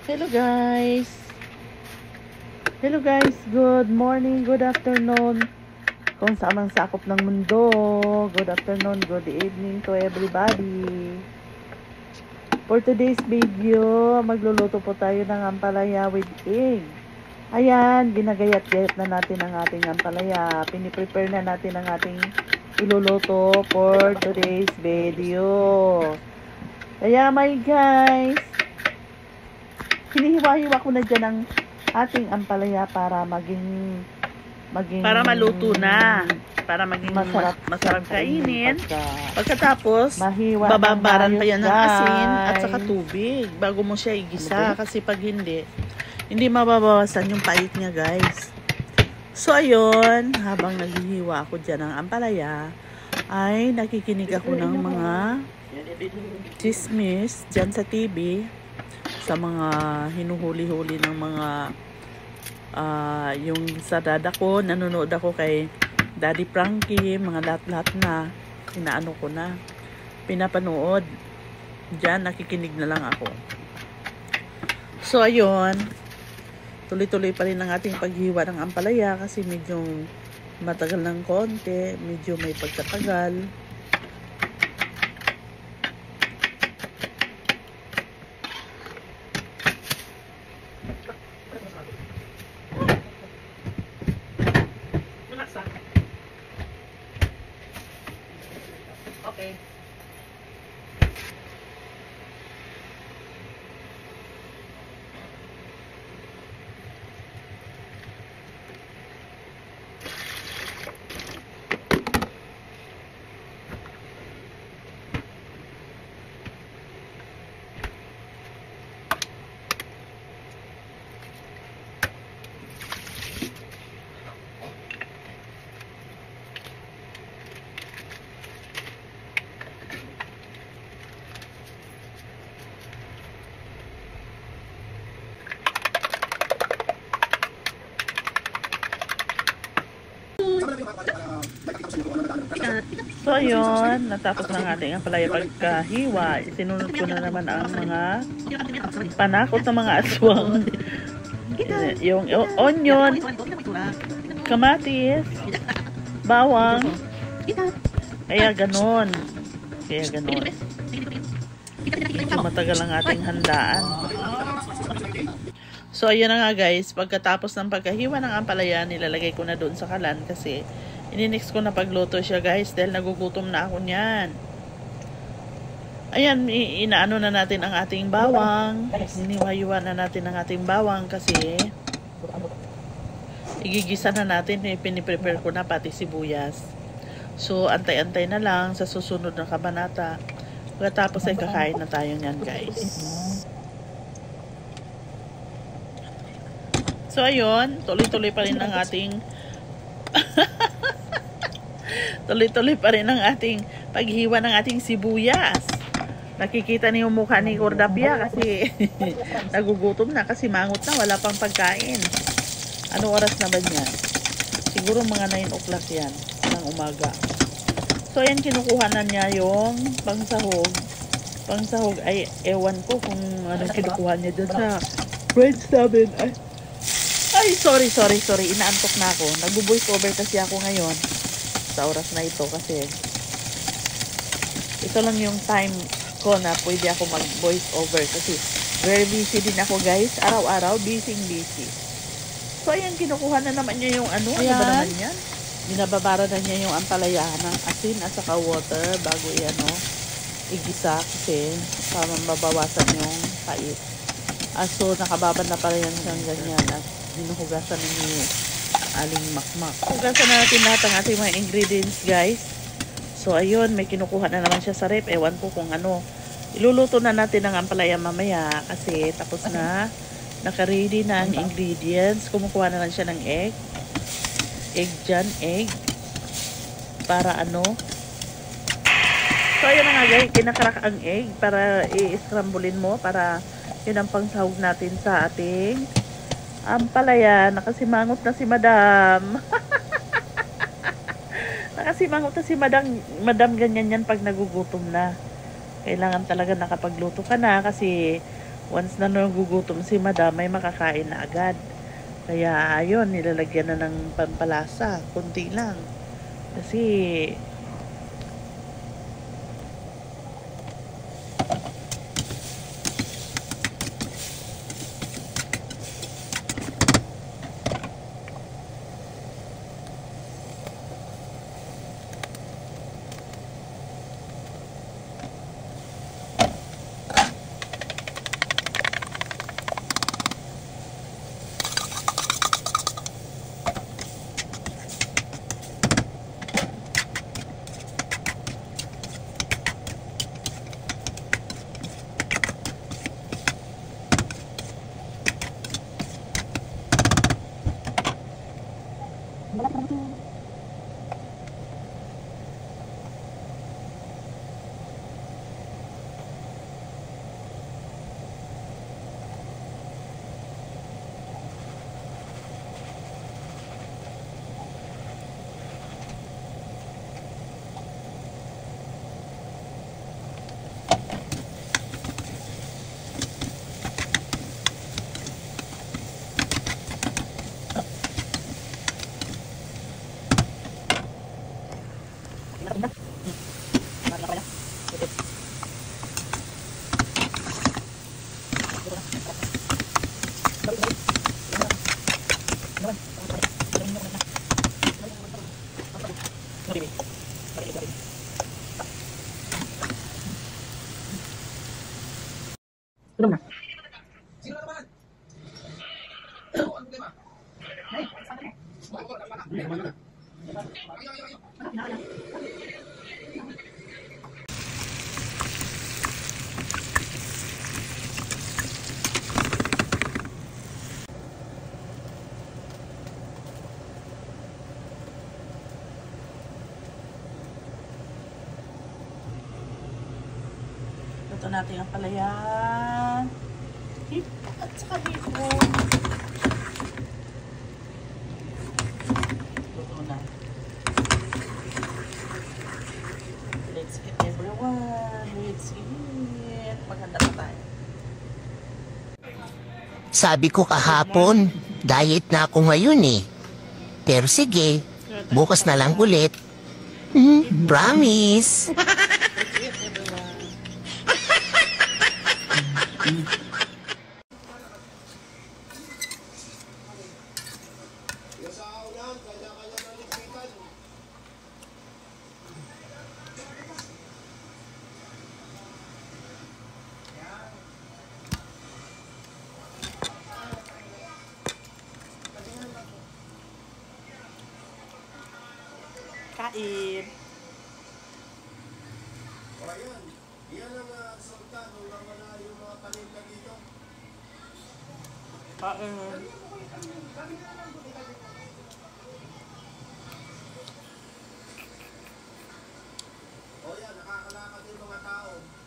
Hello guys. Hello guys. Good morning, good afternoon. Kung saan ang sakop ng mundo. Good afternoon, good evening to everybody. For today's video, magluluto po tayo ng ampalaya with egg. Ayan, ginagayat-gayat na natin ang ating ampalaya. Piniprepare na natin ang ating iluluto for today's video. Kaya my guys, hinihiwa-hiwa ko na dyan ang ating ampalaya para maging para maluto na, para maging masarap kainin. Pagkatapos bababaran pa yan ng asin at saka tubig bago mo siya igisa, kasi pag hindi mababawasan yung pait niya guys. So ayun, habang naghihiwa ako dyan ng ampalaya ay nakikinig ako ng mga chismis dyan sa TV, sa mga hinuhuli-huli ng mga yung sa dada ko, nanonood ako kay Daddy Frankie, mga lahat-lahat na inaano ko na, pinapanood dyan, nakikinig na lang ako. So ayun, tuloy-tuloy pa rin ang ating paghiwa ng ampalaya kasi medyo matagal ng konti, medyo may pagkatagal. Okay. So ayun, natapos ng ating ampalaya pagkahiwa. Sinunod ko na naman ang mga panakot ng mga aswang. Yung onion, kamatis, bawang. Kaya ganon. So matagal ang ating handaan. So ayun na nga guys, pagkatapos ng pagkahiwa ng ampalaya, nilalagay ko na doon sa kalan kasi ininix ko na pagluto siya guys dahil nagugutom na ako niyan. Ayan, inaano na natin ang ating bawang. Hiniwa-hiwa na natin ang ating bawang kasi igigisa na natin. Piniprepare ko na pati sibuyas. So antay-antay na lang sa susunod na kabanata. Pagkatapos ay kakain na tayo niyan guys. So ayun, tuloy-tuloy pa rin ang ating tuloy-tuloy pa rin ang ating paghiwa ng ating sibuyas. Nakikita niyo yung mukha ni Cordapia kasi nagugutom na kasi mangot na, wala pang pagkain. Ano oras na ba yan? Siguro mga 9 o'clock yan ng umaga. So ayan, kinukuha na niya yung pangsahog. Pangsahog ay ewan ko kung anong kinukuha niya dyan sa friends namin. Ay, sorry. Inaantok na ako. Nagbo-voice over kasi ako ngayon sa oras na ito kasi ito lang yung time ko na pwede ako mag-voice over kasi very busy din ako guys. Araw-araw, busy. So, ayan, kinukuha na naman niya yung ano. Ayan. Ano ba naman yan? Binababara na niya yung ampalaya ng asin at saka water bago igisa kasi para mabawasan yung pait. So, nakababad na pala yan siyang ganyan at hinuhugasan niyo aling makmak. Hugasan na natin lahat ang ating mga ingredients guys. So ayun, may kinukuha na naman siya sa rep. Ewan ko kung ano. Iluluto na natin ang ampalaya mamaya kasi tapos na. Naka-ready na ang ingredients. Kumukuha na lang siya ng egg. Egg. Para ano. So ayun na nga guys, kinakarak ang egg para i-scramblein mo para yun ang pangsahog natin sa ating ampalaya. Nakasimangot na si Madam. Nakasimangot na si Madam ganyan yan pag nagugutom na. Kailangan talaga nakapagluto ka na kasi once na nagugutom si madam, may makakain na agad. Kaya ayun, nilalagyan na ng pampalasa, kunti lang. Kasi Tulong na. Luto natin ang palayan. At saka bihon. Luto na. Let's eat everyone. Let's eat. Maganda pa tayo. Sabi ko kahapon, diet na ako ngayon eh. Pero sige, bukas na lang ulit. Promise. Kain. O ayan, yan ang resulta nung nawala yung mga paninda dito. Kain. O yan, nakakalakad yung mga tao.